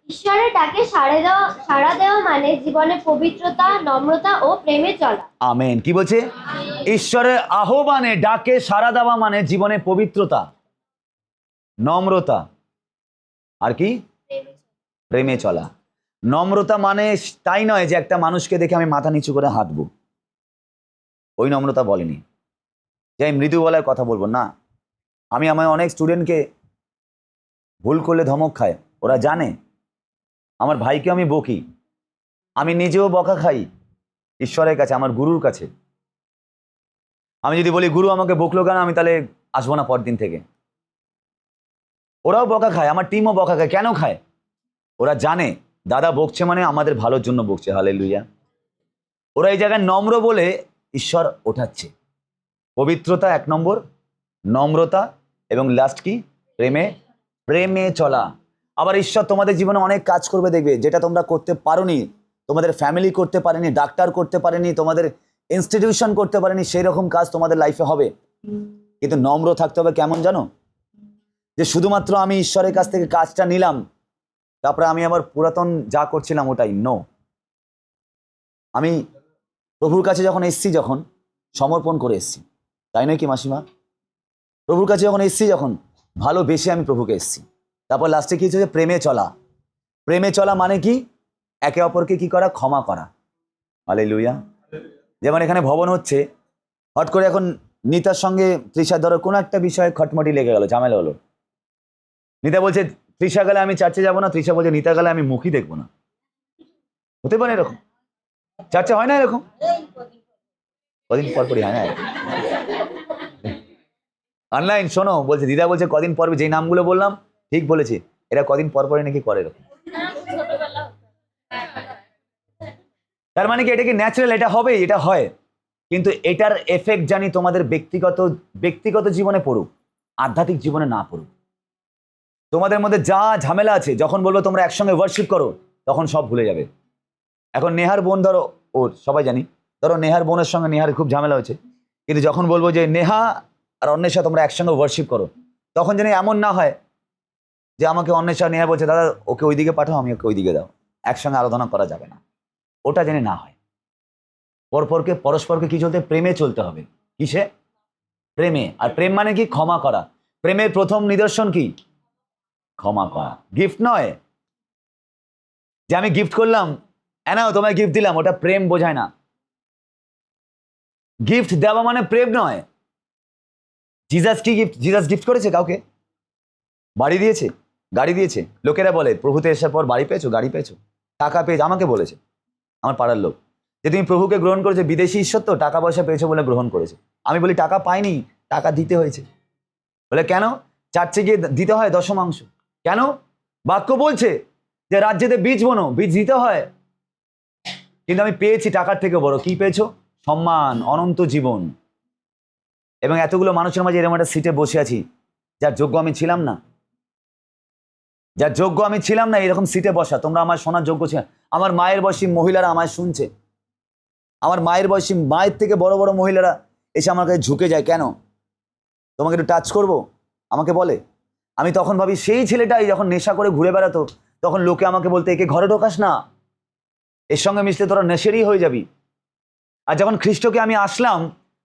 ঈশ্বরের ডাকে সাড়া দেওয়া মানে জীবনে পবিত্রতা, নম্রতা ও প্রেমে চলা। আমেন। কি বলছে? ঈশ্বরের আহ্বানে ডাকে সাড়া দেওয়া মানে জীবনে পবিত্রতা, নম্রতা আর কি প্রেমে চলা। নম্রতা মানে তাই নয় যে একটা মানুষকে দেখে আমি মাথা নিচু করে হাঁটবো, ওই নম্রতা বলেনি যে আমি মৃদু বলার কথা বলবো না। আমি আমার অনেক স্টুডেন্টকে ভুল করলে ধমক খায়, ওরা জানে। আমার ভাইকে আমি বকি, আমি নিজেও বকা খাই ঈশ্বরের কাছে, আমার গুরুর কাছে। আমি যদি বলি গুরু আমাকে বকলো কেন, আমি তাহলে আসবো না পরদিন থেকে। ওরাও বকা খায়, আমার টিমও বকা খায়। কেন খায়? ওরা জানে দাদা বকছে মানে আমাদের ভালোর জন্য বকছে। হালেলুয়া। ওরা এই জায়গায় নম্র বলে ঈশ্বর ওঠাচ্ছে। পবিত্রতা 1 নম্বর, নম্রতা, এবং লাস্ট কি? প্রেমে চলা। আবার ঈশ্বর তোমাদের জীবনে অনেক কাজ করবে, দেখবে যেটা তোমরা করতে পারোনি, তোমাদের ফ্যামিলি করতে পারেনি, ডাক্তার করতে পারেনি, তোমাদের ইনস্টিটিউশন করতে পারেনি, সেই রকম কাজ তোমাদের লাইফে হবে। কিন্তু নম্র থাকতে হবে। কেমন জানো? যে শুধুমাত্র আমি ঈশ্বরের কাছ থেকে কাজটা নিলাম, তারপরে আমি আবার পুরাতন যা করছিলাম ওটাই। নো, আমি প্রভুর কাছে যখন এসছি, যখন সমর্পণ করে এসছি, তাই নয় কি মাসিমা? প্রভুর কাছে যখন এসছি, যখন ভালোবেসে আমি প্রভুকে এসছি, তারপর লাস্টে কি হচ্ছে? প্রেমে চলা। প্রেমে চলা মানে কি? একে অপরকে কি করা? ক্ষমা করা। হালেলুয়া। যেমন এখানে ভবন হচ্ছে, হট করে এখন নিতার সঙ্গে তৃষার ধরো কোনো একটা বিষয়ে খটমটি লেগে গেল, ঝামেলা হলো। নিতা বলছে তৃষা গেলে আমি চার্চে যাবো না, তৃষা বলছে নিতা গেলে আমি মুখই দেখবো না। হতে পারে এরকম? চার্চে হয় না এরকম? কদিন পর পরই হয় না। অনলাইন শোনো, বলছে দিদা বলছে কদিন পর, যে নামগুলো বললাম ঠিক বলেছে, এরা কদিন পর পরই নাকি করে এরকম। তার মানে কি এটা কি ন্যাচারাল? এটা হবে, এটা হয়, কিন্তু এটার এফেক্ট জানি তোমাদের ব্যক্তিগত জীবনে পড়ুক, আধ্যাত্মিক জীবনে না পড়ুক। তোমাদের মধ্যে যা ঝামেলা আছে, যখন বলবো তোমরা একসঙ্গে ওয়ার্শিপ করো, তখন সব ভুলে যাবে। এখন নেহার বোন ধরো, ও সবাই জানি, ধরো নেহার বোনের সঙ্গে নেহার খুব ঝামেলা হয়েছে, কিন্তু যখন বলবো যে নেহা আর অন্বেষা তোমরা একসঙ্গে ওয়ার্শিপ করো, তখন যেন এমন না হয় যে আমাকে অন্বেষা নেহা বলছে দাদা ওকে ওইদিকে পাঠাও, আমি ওকে ওইদিকে দাও, একসঙ্গে আরাধনা করা যাবে না। ওটা যেন না হয়। পরস্পরকে কি চলতে? প্রেমে চলতে হবে। কিসে? প্রেমে। আর প্রেম মানে কি? ক্ষমা করা। প্রেমের প্রথম নিদর্শন কি? ক্ষমা করা। গিফট নয় যে আমি গিফট করলাম, নাও তোমায় গিফট দিলাম, ওটা প্রেম বোঝায় না। গিফট দেওয়া মানে প্রেম নয়। জিজাস কি গিফট? জিজাস গিফট করেছে কাউকে? বাড়ি দিয়েছে, গাড়ি দিয়েছে। লোকেরা বলে প্রভুতে আসার পর বাড়ি পেয়েছো, গাড়ি পেয়েছো, টাকা পেয়েছো। আমাকে বলেছে আমার পাড়ার লোক যে তুমি প্রভুকে গ্রহণ করেছো, বিদেশি ঈশ্বর তো, টাকা পয়সা পেয়েছো বলে গ্রহণ করেছে। আমি বলি টাকা পাইনি, টাকা দিতে হয়েছে। বলে কেন? চার্চে গিয়ে দিতে হয় দশমাংশ। কেন? বাক্য বলছে যে রাজ্যেতে বীজ বোনো, বীজ দিতে হয়। কিন্তু আমি পেয়েছি টাকার থেকে বড়। কি পেয়েছো? সম্মান, অনন্ত জীবন। এবং এতগুলো মানুষের মাঝে এরকম একটা সিটে বসে আছি, যার যোগ্য আমি ছিলাম না, যার যোগ্য আমি ছিলাম না এরকম সিটে বসা। তোমরা আমার শোনার যোগ্য ছিল। আমার মায়ের বয়সী মহিলারা আমায় শুনছে, আমার মায়ের বয়সী, মায়ের থেকে বড় বড় মহিলারা এসে আমার কাছে ঝুঁকে যায়। কেন? তোমাকে একটু টাচ করব, আমাকে বলে। আমি তখন ভাবি সেই ছেলেটাই যখন নেশা করে ঘুরে বেড়াতো, তখন লোকে আমাকে বলতে একে ঘরে ঢোকাস না, এর সঙ্গে মিশলে তোরা নেশারই হয়ে যাবি। আর যখন খ্রিস্টকে আমি আসলাম,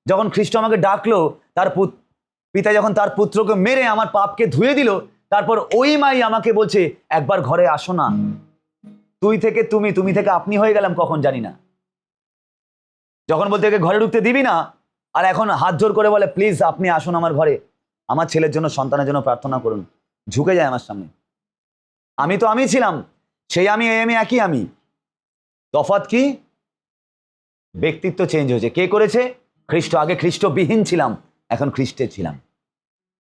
যখন খ্রিস্ট আমাকে ডাকলো, তার পিতা যখন তার পুত্রকে মেরে আমার পাপকে ধুয়ে দিল, তারপর ওই মাই আমাকে বলছে একবার ঘরে আসো না। তুই থেকে তুমি, তুমি থেকে আপনি হয়ে গেলাম কখন জানি না। যখন বলতে একে ঘরে ঢুকতে দিবি না, আর এখন হাত জোর করে বলে প্লিজ আপনি আসুন আমার ঘরে, আমার ছেলের জন্য, সন্তানের জন্য প্রার্থনা করুন। ঝুঁকে যায় আমার সামনে। আমি তো আমি ছিলাম, সেই আমি, এই আমি একই আমি। তফাৎ কি? ব্যক্তিত্ব চেঞ্জ হয়েছে। কে করেছে? খ্রিস্ট। আগে খ্রিস্টবিহীন ছিলাম, এখন খ্রিস্টে ছিলাম।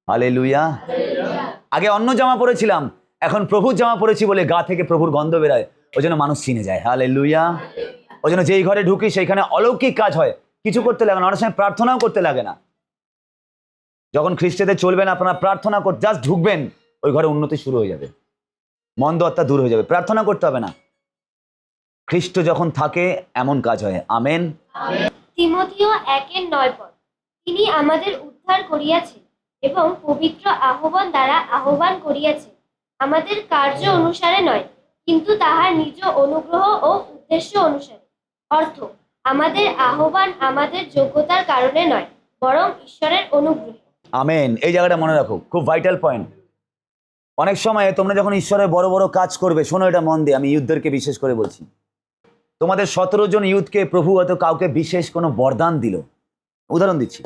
হালেলুয়া। আগে অন্য জামা পরেছিলাম, এখন প্রভুর জামা পরেছি বলে গা থেকে প্রভুর গন্ধ বেরায়, ওই জন্য মানুষ চিনে যায়। হালেলুয়া। ওই জন্য যেই ঘরে ঢুকি সেইখানে অলৌকিক কাজ হয়, কিছু করতে লাগে না, অনেক সময় প্রার্থনাও করতে লাগে না। যখন খ্রিস্টেতে চলবেন, আপনারা প্রার্থনা করতে জাস্ট ঢুকবেন, ওই ঘরে উন্নতি শুরু হয়ে যাবে, মন্দ আত্মা দূর হয়ে যাবে। প্রার্থনা করতে হবে না, খ্রিস্ট যখন থাকে এমন কাজ হয়। আমেন। তিমথিও 1:9 পদ। তিনি আমাদের উদ্ধার করিয়াছেন এবং পবিত্র আহ্বান দ্বারা আহ্বান করিয়াছেন, আমাদের কার্য অনুসারে নয়, কিন্তু তাহার নিজ অনুগ্রহ ও উদ্দেশ্য অনুসারে। অর্থ, আমাদের আহ্বান আমাদের যোগ্যতার কারণে নয়, বরং ঈশ্বরের অনুগ্রহে। আমেন। এই জায়গাটা মনে রাখো, খুব ভাইটাল পয়েন্ট। অনেক সময় তোমরা যখন ঈশ্বরের বড় বড় কাজ করবে, শোনো এটা মন দিয়ে, আমি ইউথদেরকে বিশেষ করে বলছি, তোমাদের 17 জন ইউথকে প্রভু হয়তো কাউকে বিশেষ কোনো বরদান দিল। উদাহরণ দিচ্ছি,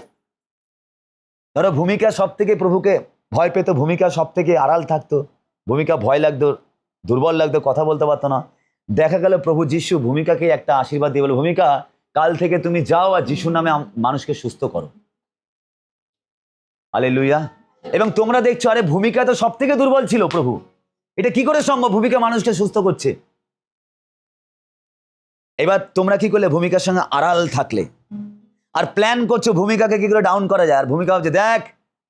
ধরো ভূমিকা সব থেকে প্রভুকে ভয় পেত, ভূমিকা সব থেকে আড়াল থাকতো, ভূমিকা ভয় লাগতো, দুর্বল লাগতো, কথা বলতে পারতো না। দেখা গেল প্রভু যিশু ভূমিকাকে একটা আশীর্বাদ দিয়ে বলে, ভূমিকা কাল থেকে তুমি যাও আর যিশুর নামে মানুষকে সুস্থ করো। হালেলুয়া। এবং তোমরা দেখছো, আরে ভূমিকা তো সব থেকে দুর্বল ছিল, প্রভু এটা কি করে সম্ভব, ভূমিকা মানুষকে সুস্থ করছে। এবার তোমরা কি করলে, ভূমিকার সঙ্গে আড়াল থাকলে আর প্ল্যান করছো ভূমিকাকে কি করে ডাউন করা যায়। আর ভূমিকা ভাবছে, দেখ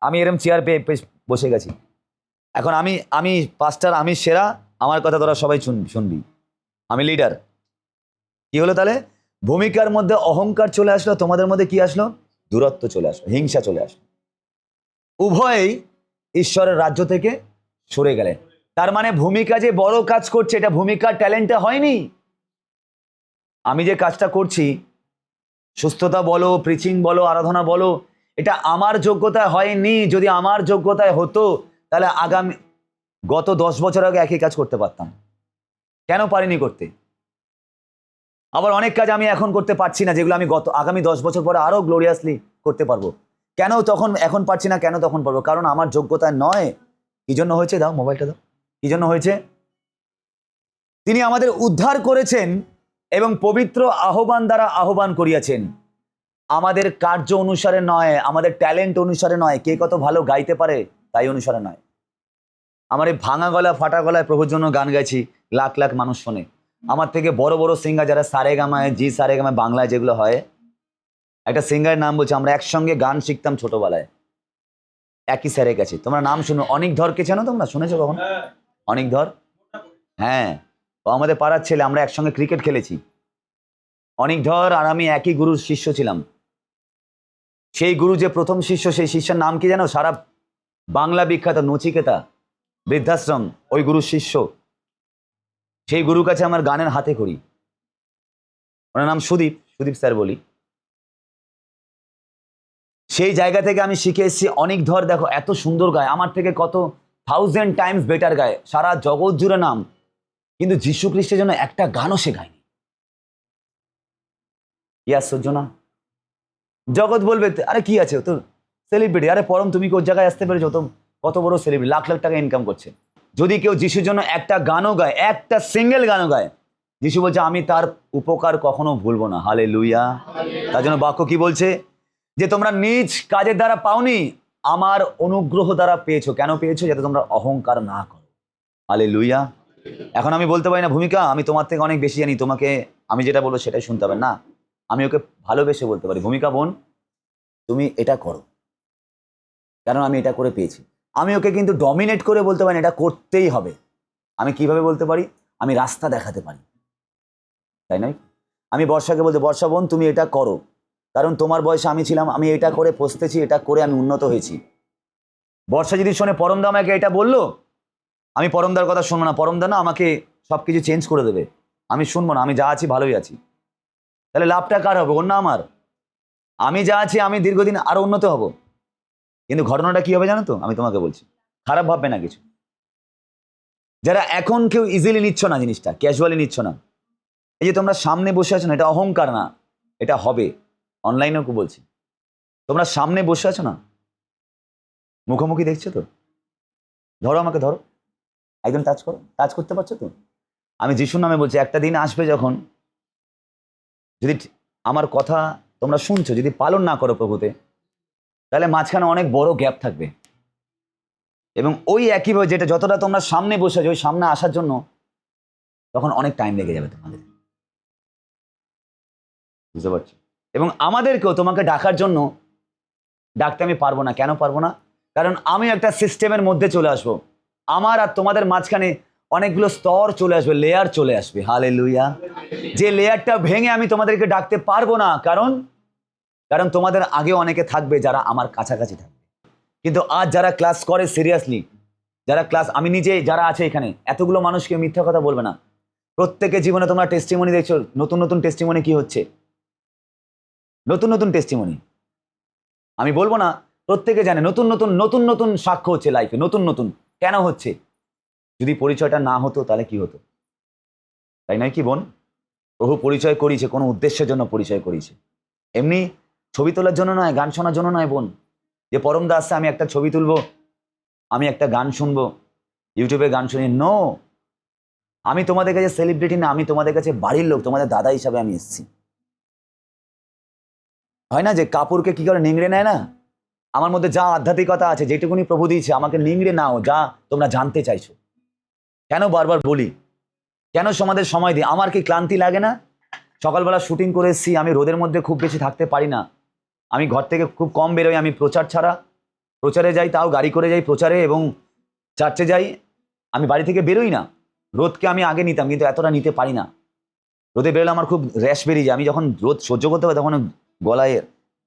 আমি এরম চেয়ার পেয়ে বসে গেছি, এখন আমি পাস্টার, আমি সেরা, আমার কথা তোরা সবাই শুনবি, আমি লিডার। কি হলো তাহলে, ভূমিকার মধ্যে অহংকার চলে আসলো, তোমাদের মধ্যে কি আসলো, দূরত্ব চলে আসলো, হিংসা চলে আসলো, উভয়েই ঈশ্বরের রাজ্য থেকে সরে গেলেন। তার মানে ভূমিকা যে বড় কাজ করছে, এটা ভূমিকার ট্যালেন্টে হয়নি। আমি যে কাজটা করছি, সুস্থতা বলো, প্রিচিং বলো, আরাধনা বলো, এটা আমার যোগ্যতায় হয়নি। যদি আমার যোগ্যতায় হতো তাহলে গত 10 বছর আগে একই কাজ করতে পারতাম। কেন পারিনি করতে? আবার অনেক কাজ আমি এখন করতে পারছি না, যেগুলো আমি আগামী 10 বছর পরে আরো গ্লোরিয়াসলি করতে পারবো। কেন তখন এখন পারছি না, কেন তখন পারবো? কারণ আমার যোগ্যতায় নয়। কি জন্য হয়েছে? দাও মোবাইলটা দাও। কি জন্য হয়েছে? তিনি আমাদের উদ্ধার করেছেন এবং পবিত্র আহ্বান দ্বারা আহ্বান করিয়াছেন। আমাদের কার্য অনুসারে নয়, আমাদের ট্যালেন্ট অনুসারে নয়, কে কত ভালো গাইতে পারে তাই অনুসারে নয়। আমার এই ভাঙা গলা ফাটা গলায় প্রভুর জন্য গান গাইছি, লাখ লাখ মানুষ শোনে। আমার থেকে বড় বড় সিঙ্গার যারা সারেগামায়, জি সারেগামায়, বাংলায় যেগুলো হয়, একটা সিঙ্গারের নাম বলছে, আমরা একসঙ্গে গান শিখতাম ছোটবেলায় একই স্যারের কাছে। তোমরা নাম শুনো, অনিক ধরকে চেনো তোমরা? শুনেছো কখন অনিক ধর? হ্যাঁ, ও আমাদের পাড়ার ছেলে, আমরা একসঙ্গে ক্রিকেট খেলেছি। অনিক ধর আর আমি একই গুরুর শিষ্য ছিলাম। সেই গুরু যে প্রথম শিষ্য, সেই শিষ্যের নাম কি জানো? সারা বাংলা বিখ্যাত নচিকেতা বৃদ্ধাশ্রম, ওই গুরুর শিষ্য। সেই গুরুর কাছে আমার গানের হাতে করি। ওনার নাম সুদীপ স্যার বলি। সেই জায়গা থেকে আমি শিখে এসেছি। অনেক ধর দেখো এত সুন্দর গায়, আমার থেকে কত 1000 টাইমস বেটার গায়, সারা জগৎ জুড়ে নাম, কিন্তু যীশু খ্রিস্টের জন্য একটা গানও সে গায়নি। কি আশ্চর্য না? জগৎ বলবে আরে কি আছে, তো সেলিব্রিটি। আরে পরম, তুমি কোন জায়গায় আসতে পেরেছো? তো কত বড় সেলিব্রিটি, লাখ লাখ টাকা ইনকাম করছে। যদি কেউ যিশুর জন্য একটা গানও গায়, একটা সিঙ্গেল গানও গায়, যিশু বলছে আমি তার উপকার কখনো ভুলবো না। হালেলুয়া। তার জন্য বাক্য কি বলছে? যে তোমরা নিজ কাজের দ্বারা পাওনি, আমার অনুগ্রহ দ্বারা পেয়েছো। কেন পেয়েছো? যাতে তোমরা অহংকার না করো। হালেলুয়া। এখন আমি বলতে পারি না, ভূমিকা আমি তোমার থেকে অনেক বেশি জানি, তোমাকে আমি যেটা বলবো সেটাই শুনতে হবে না। আমি ওকে ভালোবেসে বলতে পারি, ভূমিকা বোন তুমি এটা করো, কারণ আমি এটা করে পেয়েছি। আমি ওকে কিন্তু ডমিনেট করে বলতে পারি না এটা করতেই হবে। আমি কিভাবে বলতে পারি? আমি রাস্তা দেখাতে পারি, তাই নয়? আমি বর্ষাকে বলতে, বর্ষা বোন তুমি এটা করো, কারণ তোমার বয়সে আমি ছিলাম, আমি এটা করে পৌঁছেছি, এটা করে আমি উন্নত হয়েছি। বর্ষা যদি শোনে পরমদা আমাকে এটা বললো, আমি পরমদার কথা শুনবো না। পরমদা না আমাকে সবকিছু চেঞ্জ করে দেবে, আমি শুনবো না। আমি যা আছি ভালোই আছি। তাহলে লাভটা কার হবে? ওর না আমার? আমি যা আছি আমি দীর্ঘদিন আরো উন্নত হব। কিন্তু ঘটনাটা কি হবে জানো তো? আমি তোমাকে বলছি, খারাপ ভাববে না কিছু। যারা এখন কেউ ইজিলি নিচ্ছ না জিনিসটা, ক্যাজুয়ালি নিচ্ছ না, এই যে তোমরা সামনে বসে আছো না, এটা অহংকার না, এটা হবে। অনলাইনেও বলছি, তোমরা সামনে বসে আছো না, মুখোমুখি দেখছো তো, ধরো আমাকে, ধরো একদম টাচ করো, টাচ করতে পারছো তো? আমি যিশুর নামে বলছি, একটা দিন আসবে যখন যদি আমার কথা তোমরা শুনছো, যদি পালন না করো প্রভুতে, তাহলে মাঝখানে অনেক বড় গ্যাপ থাকবে। এবং ওই একইভাবে যেটা যতটা তোমরা সামনে বসে আছো, ওই সামনে আসার জন্য তখন অনেক টাইম লেগে যাবে তোমাদের, বুঝতে পারছো? এবং আমাদেরকেও তোমাকে ডাকার জন্য ডাকতে আমি পারবো না। কেন পারবো না? কারণ আমি একটা সিস্টেমের মধ্যে চলে আসবো। আমার আর তোমাদের মাঝখানে অনেকগুলো স্তর চলে আসবে, লেয়ার চলে আসবে। হালেলুয়া। যে লেয়ারটা ভেঙে আমি তোমাদেরকে ডাকতে পারবো না, কারণ তোমাদের আগে অনেকে থাকবে যারা আমার কাছাকাছি থাকবে। কিন্তু আজ যারা ক্লাস করে সিরিয়াসলি, যারা ক্লাস, আমি নিজে যারা আছে এখানে, এতগুলো মানুষকে মিথ্যা কথা বলবে না, প্রত্যেকের জীবনে তোমরা টেস্টিমনি দেখছো, নতুন নতুন টেস্টিমনি কি হচ্ছে, নতুন নতুন টেস্টিমনি। আমি বলবো না, প্রত্যেকে জানে নতুন নতুন নতুন নতুন সাক্ষ্য হচ্ছে লাইফে, নতুন নতুন। কেন হচ্ছে? যদি পরিচয়টা না হতো তাহলে কি হতো? তাই নয় কি বোন? প্রভু পরিচয় করিয়েছে, কোনো উদ্দেশ্যের জন্য পরিচয় করিয়েছে। এমনি ছবি তোলার জন্য নয়, গান শোনার জন্য নয় বোন। যে পরম দা আসছে, আমি একটা ছবি তুলবো, আমি একটা গান শুনবো, ইউটিউবে গান শুনি, নো। আমি তোমাদের কাছে সেলিব্রিটি না, আমি তোমাদের কাছে বাড়ির লোক, তোমাদের দাদা হিসাবে আমি এসেছি। হয় না যে কাপড়কে কি করে নিংড়ে নেয় না? আমার মধ্যে যা আধ্যাত্মিকতা আছে, যেটুকুনি প্রভু দিয়েছে, আমাকে নিংড়ে নাও, যা তোমরা জানতে চাইছো। কেন বারবার বলি, কেন সমাজের সময় দিই? আমার কি ক্লান্তি লাগে না? সকালবেলা শুটিং করে এসেছি, আমি রোদের মধ্যে খুব বেশি থাকতে পারি না, আমি ঘর থেকে খুব কম বেরোই, আমি প্রচার ছাড়া, প্রচারে যাই তাও গাড়ি করে যাই প্রচারে, এবং চার্চে যাই, আমি বাড়ি থেকে বেরোই না। রোদকে আমি আগে নিতাম, কিন্তু এতটা নিতে পারি না। রোদে বেরোলে আমার খুব র্যাশ বেরিয়ে যায়। আমি যখন রোদ সহ্য করতে পারি তখন গলায়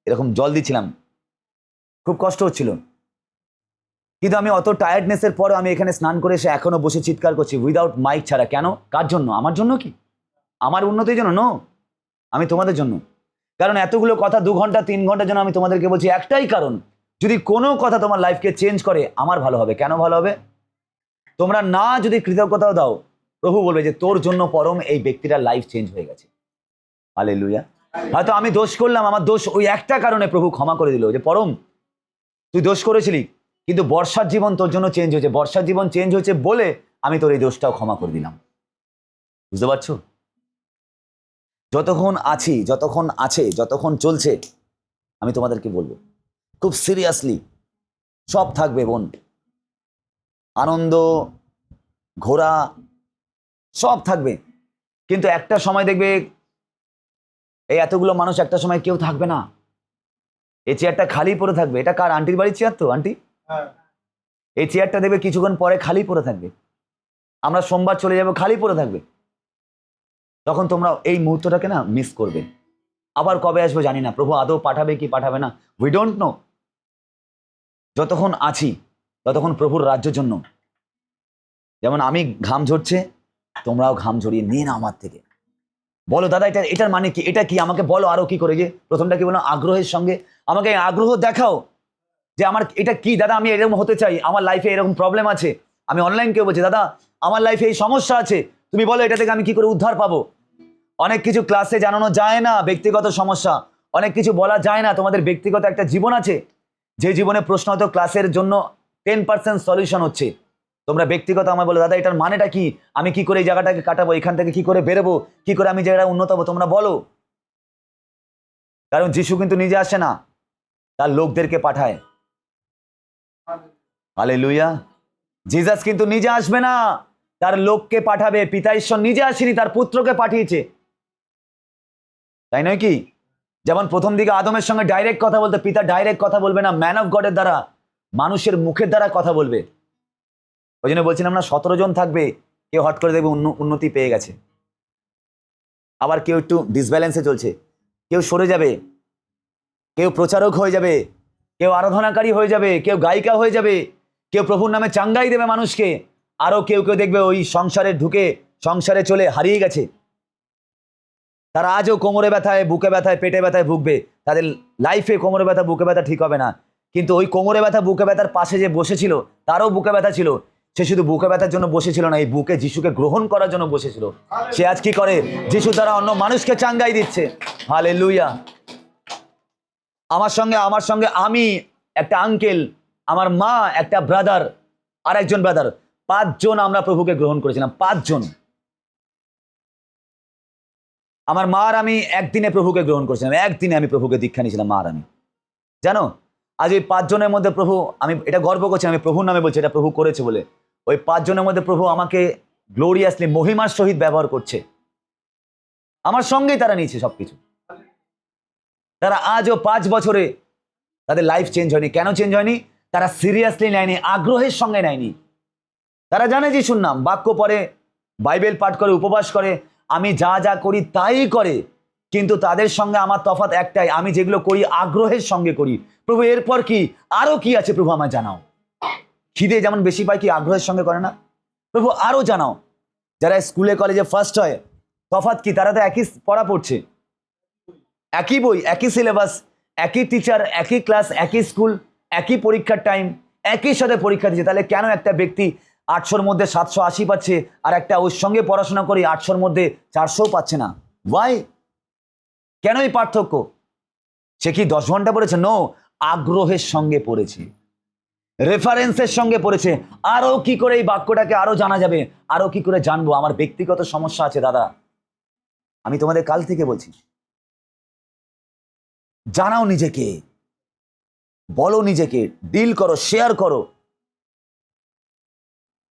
এরকম জল দিচ্ছিলাম, খুব কষ্ট হচ্ছিল। কিন্তু আমি অত টায়ার্ডনেসের পরে আমি এখানে স্নান করে এসে এখনো বসে চিৎকার করছি উইদাউট মাইক ছাড়া। কেন? কার জন্য? আমার জন্য কি? আমার উন্নতির জন্য? নো, আমি তোমাদের জন্য। কারণ এতগুলো কথা 2 ঘন্টা 3 ঘন্টার জন্য আমি তোমাদেরকে বলছি একটাই কারণ, যদি কোনো কথা তোমার লাইফকে চেঞ্জ করে, আমার ভালো হবে। কেন ভালো হবে? তোমরা না যদি কৃতজ্ঞতাও দাও, প্রভু বলবে যে তোর জন্য পরম এই ব্যক্তিটার লাইফ চেঞ্জ হয়ে গেছে। হালেলুয়া। হয়তো আমি দোষ করলাম, আমার দোষ ওই একটা কারণে প্রভু ক্ষমা করে দিল, যে পরম তুই দোষ করেছিলি, কিন্তু বর্ষার জীবন তোর জন্য চেঞ্জ হয়েছে, বর্ষার জীবন চেঞ্জ হয়েছে বলে আমি তোর এই দোষটাও ক্ষমা করে দিলাম। বুঝতে পারছো? যতক্ষণ আছি, যতক্ষণ আছে, যতক্ষণ চলছে, আমি তোমাদেরকে বলবো খুব সিরিয়াসলি, সব থাকবে বোন, আনন্দ, ঘোরা, সব থাকবে। কিন্তু একটা সময় দেখবে এই এতগুলো মানুষ একটা সময় কেউ থাকবে না, এই চেয়ারটা খালি পড়ে থাকবে। এটা কার? আন্টির বাড়ির চেয়ার তো, আন্টি? এই চেয়ারটা দেখবে কিছুক্ষণ পরে খালি পড়ে থাকবে, আমরা সোমবার চলে যাব, খালি পড়ে থাকবে। তখন তোমরা এই মুহূর্তটাকে না মিস করবে। আবার কবে আসবে জানি না, প্রভু আদৌ পাঠাবে কি পাঠাবে না, উই ডোন্ট নো। যতক্ষণ আছি ততক্ষণ প্রভুর রাজ্যের জন্য, যেমন আমি ঘাম ঝরছে, তোমরাও ঘাম ঝরিয়ে নিয়ে না আমার থেকে। বলো দাদা এটার মানে কি, এটা কি, আমাকে বলো আরো কি করে। যে প্রথমটা কি বলো? আগ্রহের সঙ্গে আমাকে আগ্রহ দেখাও, যে আমার এটা কি দাদা, আমি এরকম হতে চাই, আমার লাইফে এরকম প্রবলেম আছে। আমি অনলাইন কেউ বলছি দাদা আমার লাইফে এই সমস্যা আছে, তুমি বলো এটা থেকে আমি কি করে উদ্ধার পাবো। অনেক কিছু ক্লাসে জানানো যায় না, ব্যক্তিগত সমস্যা অনেক কিছু বলা যায় না। তোমাদের ব্যক্তিগত একটা জীবন আছে, যে জীবনে প্রশ্ন হয়তো ক্লাসের জন্য 10% সলিউশন হচ্ছে। তোমরা ব্যক্তিগত আমায় বলো দাদা এটার মানেটা কি, আমি কি করে এই জায়গাটাকে কাটাবো, এখান থেকে কি করে বেরোবো, কি করে আমি জায়গাটা উন্নত হবো, তোমরা বলো। কারণ যিশু কিন্তু নিজে আসে না, তার লোকদেরকে পাঠায়। হালেলুয়া। জিসাস কিন্তু নিজে আসবে না, তার লোককে পাঠাবে। পিতা ঈশ্বর নিজে আসেনি, তার পুত্রকে পাঠিয়েছে, তাই নয় কি? যেমন প্রথম দিকে আদমের সঙ্গে ডাইরেক্ট কথা বলতে, পিতা ডাইরেক্ট কথা বলবে না, ম্যান অফ গডের দ্বারা, মানুষের মুখের দ্বারা কথা বলবে। ওই জন্য বলছিলাম না 17 জন থাকবে, কেউ হট করে দেখবে উন্নতি পেয়ে গেছে, আবার কেউ একটু ডিসব্যালেন্সে চলছে, কেউ সরে যাবে, কেউ প্রচারক হয়ে যাবে, কেউ আরাধনাকারী হয়ে যাবে, কেউ গায়িকা হয়ে যাবে, কেউ প্রভুর নামে চাঙ্গাই দেবে মানুষকে, আরো কেউ কেউ দেখবে ওই সংসারে ঢুকে সংসারে চলে হারিয়ে গেছে। তারা আজও কোমরে ব্যথায়, বুকে ব্যথায়, পেটে ব্যথায় ভুগবে, তাদের লাইফে কোমরে ব্যথা বুকে ব্যথা ঠিক হবে না। কিন্তু ওই কোমরে ব্যথা বুকে ব্যথার পাশে যে বসেছিল, তারও বুকে ব্যথা ছিল, সে শুধু বুকে ব্যথার জন্য বসেছিল না, এই বুকে যিশুকে গ্রহণ করার জন্য বসেছিল। সে আজ কি করে? যিশু দ্বারা অন্য মানুষকে চাঙ্গাই দিচ্ছে। হালেলুয়া। আমার সঙ্গে আমি একটা আঙ্কেল, আমার মা একটা ব্রাদার, আর একজন ব্রাদার, 5 জন আমরা প্রভুকে গ্রহণ করেছিলাম। 5 জন। আমার মা আর আমি একদিনে প্রভুকে গ্রহণ করেছিলাম, একদিনে আমি প্রভুকে দীক্ষা নিয়েছিলাম, মা আর আমি। জানো আজ ওই 5 জনের মধ্যে প্রভু, আমি এটা গর্ব করছি, আমি প্রভুর নামে বলছি, এটা প্রভু করেছে বলে। ওই 5 জনের মধ্যে প্রভু আমাকে গ্লোরিয়াসলি মহিমার সহিত ব্যবহার করছে, আমার সঙ্গেই তারা নিয়েছে সবকিছু। তারা আজও 5 বছরে তাদের লাইফ চেঞ্জ হয়নি। কেন চেঞ্জ হয়নি? তারা সিরিয়াসলি নেয়নি, আগ্রহের সঙ্গে নেয়নি। তারা জানে যিশুর নাম, বাক্য পড়ে, বাইবেল পাঠ করে, উপবাস করে, আমি যা যা করি তাই করে, কিন্তু তাদের সঙ্গে আমার তফাৎ একটাই, আমি যেগুলো করি আগ্রহের সঙ্গে করি। প্রভু এরপর কি, আরো কি আছে প্রভু আমায় জানাও। খিদে যেমন বেশি পায়, কি আগ্রহের সঙ্গে করে না? প্রভু আরো জানাও। যারা স্কুলে কলেজে ফার্স্ট হয়, তফাৎ কি? তারা তো একই পড়া পড়ছে, একই বই, একই সিলেবাস, একই টিচার, একই ক্লাস, একই স্কুল, একই পরীক্ষার টাইম, একই সাথে পরীক্ষা দিচ্ছে। তাহলে কেন একটা ব্যক্তি 800-র মধ্যে 780 পাচ্ছে, আর একটা ওর সঙ্গে পড়াশোনা করে 800-র মধ্যে 400 পাচ্ছে না? ওয়াই? কেন এই পার্থক্য? সে কি 10 ঘন্টা পড়েছে? নো, আগ্রহের সঙ্গে পড়েছে, রেফারেন্সের সঙ্গে পড়েছে। আরো কি করে এই বাক্যটাকে আরো জানা যাবে, আরো কি করে জানবো? আমার ব্যক্তিগত সমস্যা আছে দাদা, আমি তোমাদের কাল থেকে বলছি, জানাও নিজেকে, বলো নিজেকে, ডিল করো, শেয়ার করো,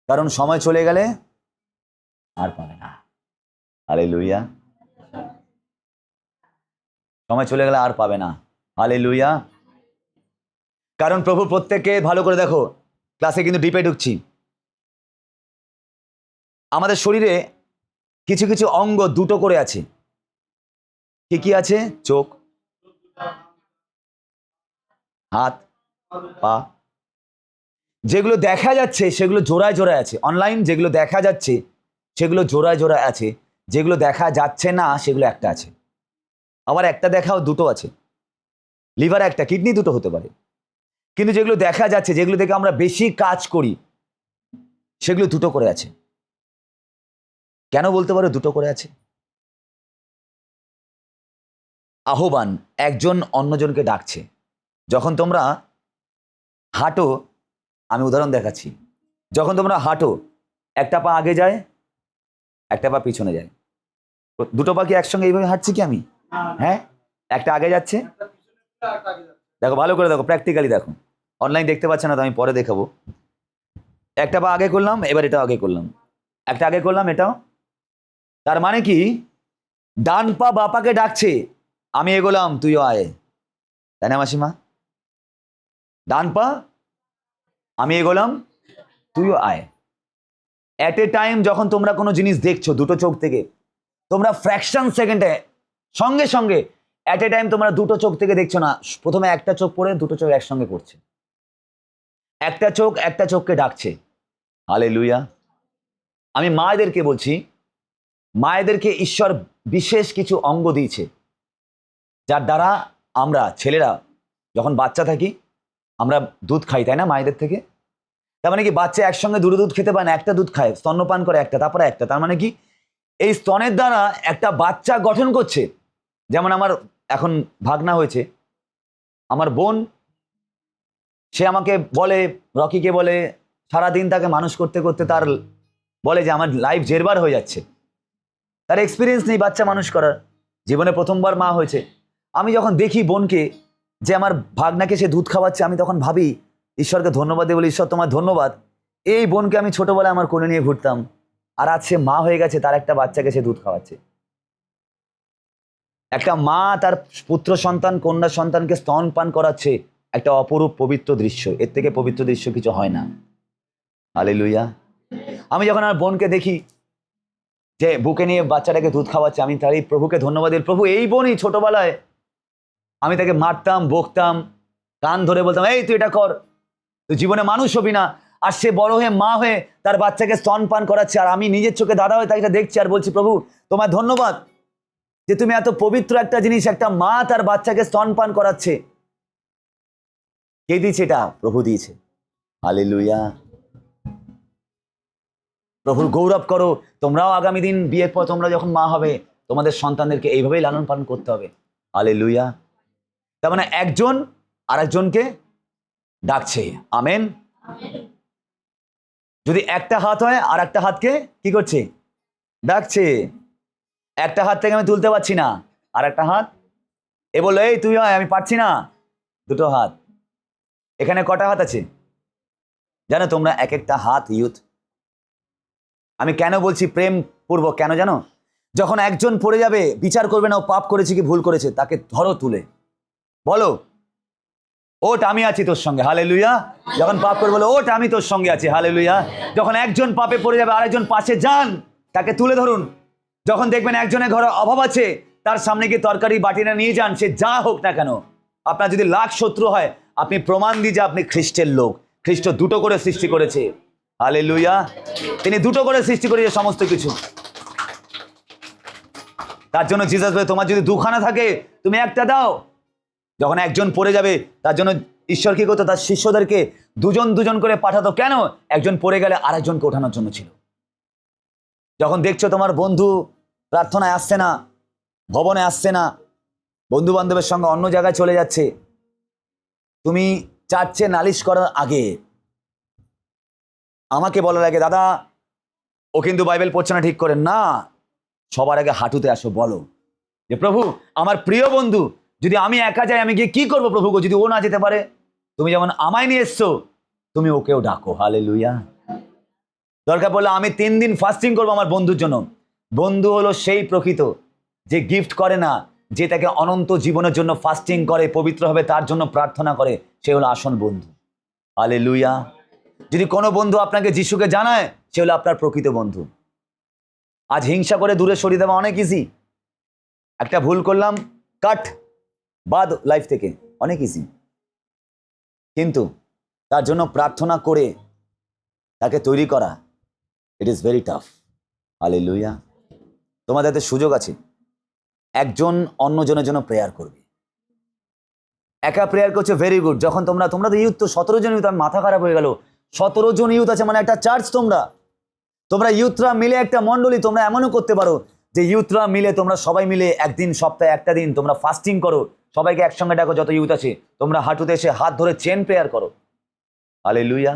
কারণ সময় চলে গেলে আর পাবে না। হালেলুয়া। সময় চলে গেলে আর পাবে না। হালেলুয়া। কারণ প্রভু প্রত্যেককে, ভালো করে দেখো, ক্লাসে কিন্তু ডিপে ঢুকছি। আমাদের শরীরে কিছু কিছু অঙ্গ দুটো করে আছে। কি কি আছে? চোখ, হাত, পা। যেগুলো দেখা যাচ্ছে সেগুলো জোড়ায় জোড়ায় আছে। অনলাইন যেগুলো দেখা যাচ্ছে সেগুলো জোড়ায় জোড়ায় আছে, যেগুলো দেখা যাচ্ছে না সেগুলো একটা আছে। আবার একটা দেখাও দুটো আছে। লিভার একটা, কিডনি দুটো হতে পারে। কিন্তু যেগুলো দেখা যাচ্ছে, যেগুলো থেকে আমরা বেশি কাজ করি, সেগুলো দুটো করে আছে। কেন বলতে পারো দুটো করে আছে? আহ্বান, একজন অন্যজনকে ডাকছে। যখন তোমরা হাঁটো, আমি উদাহরণ দেখাচ্ছি, যখন তোমরা হাঁটো, একটা পা আগে যায়, একটা পা পিছনে যায়। দুটো পা কি একসঙ্গে এইভাবে হাঁটছি কি আমি? হ্যাঁ, একটা আগে যাচ্ছে। দেখো ভালো করে দেখো, প্র্যাকটিক্যালি দেখো। অনলাইন দেখতে পাচ্ছে না তো, আমি পরে দেখাবো। একটা পা আগে করলাম, এবার এটাও আগে করলাম, একটা আগে করলাম, এটাও। তার মানে কি? ডান পা বাপাকে ডাকছে, আমি এগোলাম, তুইও আয়। তাই না মাসিমা? ডান পা, আমি এগোলাম, তুইও আয়। অ্যাট এ টাইম যখন তোমরা কোনো জিনিস দেখছো দুটো চোখ থেকে, তোমরা ফ্র্যাকশন সেকেন্ডে সঙ্গে সঙ্গে অ্যাট এ টাইম তোমরা দুটো চোখ থেকে দেখছো না। প্রথমে একটা চোখ পড়ে দুটো চোখ একসঙ্গে পড়ছে, একটা চোখ একটা চোখকে ডাকছে। হালেলুয়া। আমি মায়েদেরকে বলছি, মায়েদেরকে ঈশ্বর বিশেষ কিছু অঙ্গ দিয়েছে, যার দ্বারা আমরা ছেলেরা যখন বাচ্চা থাকি আমরা দুধ খাই, তাই না, মায়েদের থেকে। তার মানে কি বাচ্চা একসঙ্গে দুটো দুধ খেতে পারে না, একটা দুধ খায়, স্তন্যপান করে একটা, তারপরে একটা। তার মানে কি এই স্তনের দ্বারা একটা বাচ্চা গঠন করছে। যেমন আমার এখন ভাগনা হয়েছে, আমার বোন, সে আমাকে বলে, রকিকে বলে, সারাদিন তাকে মানুষ করতে করতে তার বলে যে আমার লাইফ জেরবার হয়ে যাচ্ছে। তার এক্সপিরিয়েন্স নেই বাচ্চা মানুষ করার, জীবনে প্রথমবার মা হয়েছে। আমি যখন দেখি বোনকে যে আমার ভাগনাকে সে দুধ খাওয়াচ্ছে, আমি তখন ভাবি, ঈশ্বরকে ধন্যবাদ দিয়ে বলি, ঈশ্বর তোমার ধন্যবাদ, এই বোনকে আমি ছোটবেলায় আমার কোলে নিয়ে ঘুরতাম, আর আজ সে মা হয়ে গেছে, তার একটা বাচ্চাকে সে দুধ খাওয়াচ্ছে। একটা মা তার পুত্র সন্তান, কন্যা সন্তানকে স্তনপান করাচ্ছে, একটা অপরূপ পবিত্র দৃশ্য। এর থেকে পবিত্র দৃশ্য কিছু হয় না। হালেলুয়া। আমি যখন আমার বোনকে দেখি যে বুকে নিয়ে বাচ্চাটাকে দুধ খাওয়াচ্ছে, আমি তারই প্রভুকে ধন্যবাদ দিই। প্রভু, এই বোনই ছোটবেলায় আমি তাকে মারতাম, বকতাম, কান ধরে বলতাম, এই তুই এটা কর, তুই জীবনে মানুষ হবি না। আর সে বড় হয়ে মা হয়ে তার বাচ্চাকে স্তনপান করাচ্ছে, আর আমি নিজের চোখে দাদা হয়ে তাকে দেখছি আর বলছি, প্রভু তোমায় ধন্যবাদ যে তুমি এত পবিত্র একটা জিনিস, একটা মা তার বাচ্চাকে স্তনপান করাচ্ছে। কে দিয়েছে এটা? প্রভু দিয়েছে। হালেলুয়া। প্রভুর গৌরব করো। তোমরাও আগামী দিন বিয়ের পর তোমরা যখন মা হবে, তোমাদের সন্তানদেরকে এইভাবেই লালন পালন করতে হবে। হালেলুয়া। তার মানে একজন আরেকজনকে ডাকছে। আমেন। যদি একটা হাত হয়, আর একটা হাতকে কি করছে? ডাকছে। একটা হাত থেকে আমি তুলতে পারছি না, আর একটা হাত এ বললো, এই তুই হয়, আমি পারছি না। দুটো হাত। এখানে কটা হাত আছে জানো তোমরা? এক একটা হাত ইউথ। আমি কেন বলছি প্রেম পূর্বক, কেন জানো? যখন একজন পড়ে যাবে, বিচার করবে না ও পাপ করেছে কি ভুল করেছে, তাকে ধরো তুলে, বলো ওট আমি আছি তোর সঙ্গে। হালেলুয়া। যখন পাপ করে বলো, ওট আমি তোর সঙ্গে আছি। হালেলুয়া। যখন একজন পাপে পড়ে যাবে, আরেকজন পাশে যান, তাকে তুলে ধরুন। যখন দেখবেন একজনের ঘরে অভাব আছে, তার সামনে গিয়ে তরকারি বাটিটা নিয়ে যান, সে যা হোক না কেন। আপনার যদি লাখ শত্রু হয়, আপনি প্রমাণ দিয়ে যে আপনি খ্রিস্টের লোক। খ্রিস্ট দুটো করে সৃষ্টি করেছে। হালেলুয়া। তিনি দুটো করে সৃষ্টি করেছে সমস্ত কিছু। তার জন্য জিসাস বলে তোমার যদি দুখানা থাকে তুমি একটা দাও। যখন একজন পড়ে যাবে তার জন্য ঈশ্বর কি করতো, তার শিষ্যদেরকে দুজন দুজন করে পাঠাতো। কেন? একজন পড়ে গেলে আরেকজনকে ওঠানোর জন্য ছিল। যখন দেখছো তোমার বন্ধু প্রার্থনায় আসছে না, ভবনে আসছে না, বন্ধু বান্ধবের সঙ্গে অন্য জায়গায় চলে যাচ্ছে, তুমি চার্চে নালিশ করার আগে আমাকে বলার আগে, দাদা ও কিন্তু বাইবেল পড়ছে না ঠিক করে, না, সবার আগে হাঁটুতে আসো, বলো যে প্রভু আমার প্রিয় বন্ধু, যদি আমি একা যাই আমি গিয়ে কি করবো প্রভু গো, যদি ও না যেতে পারে, তুমি যেমন আমায় নিয়ে এসছো তুমি ওকেও ডাকো। হালেলুয়া। দরকার পড়লে আমি 3 দিন ফাস্টিং করবো আমার বন্ধুর জন্য। বন্ধু হলো সেই প্রকৃত যে গিফট করে না, যে তাকে অনন্ত জীবনের জন্য ফাস্টিং করে, পবিত্র হবে তার জন্য প্রার্থনা করে, সে হলো আসল বন্ধু। হালেলুয়া। যদি কোনো বন্ধু আপনাকে যিশুকে জানায়, সে হলো আপনার প্রকৃত বন্ধু। আজ হিংসা করে দূরে সরিয়ে দেওয়া অনেক ইজি। একটা ভুল করলাম, কাট, বাদ লাইফ থেকে, অনেক ইজি। কিন্তু তার জন্য প্রার্থনা করে তাকে তৈরি করা, it is very tough. Hallelujah. তোমাদের হাতে সুযোগ আছে, একজন অন্যজনের জন্য প্রেয়ার করবে। একা প্রেয়ার করছে, ভেরি গুড। যখন তোমরা তো ইউথ, তো 17 জন ইউথ, আমি মাথা খারাপ হয়ে গেল, 17 জন ইউথ আছে মানে একটা চার্চ। তোমরা ইউথরা মিলে একটা মণ্ডলী। তোমরা এমনও করতে পারো যে ইউথরা মিলে, তোমরা সবাই মিলে একদিন সপ্তাহে একটা দিন তোমরা ফাস্টিং করো, সবাইকে একসঙ্গে ডাকো, যত ইউথ আছে, তোমরা হাঁটুতে এসে হাত ধরে চেন প্রেয়ার করো। হালেলুয়া।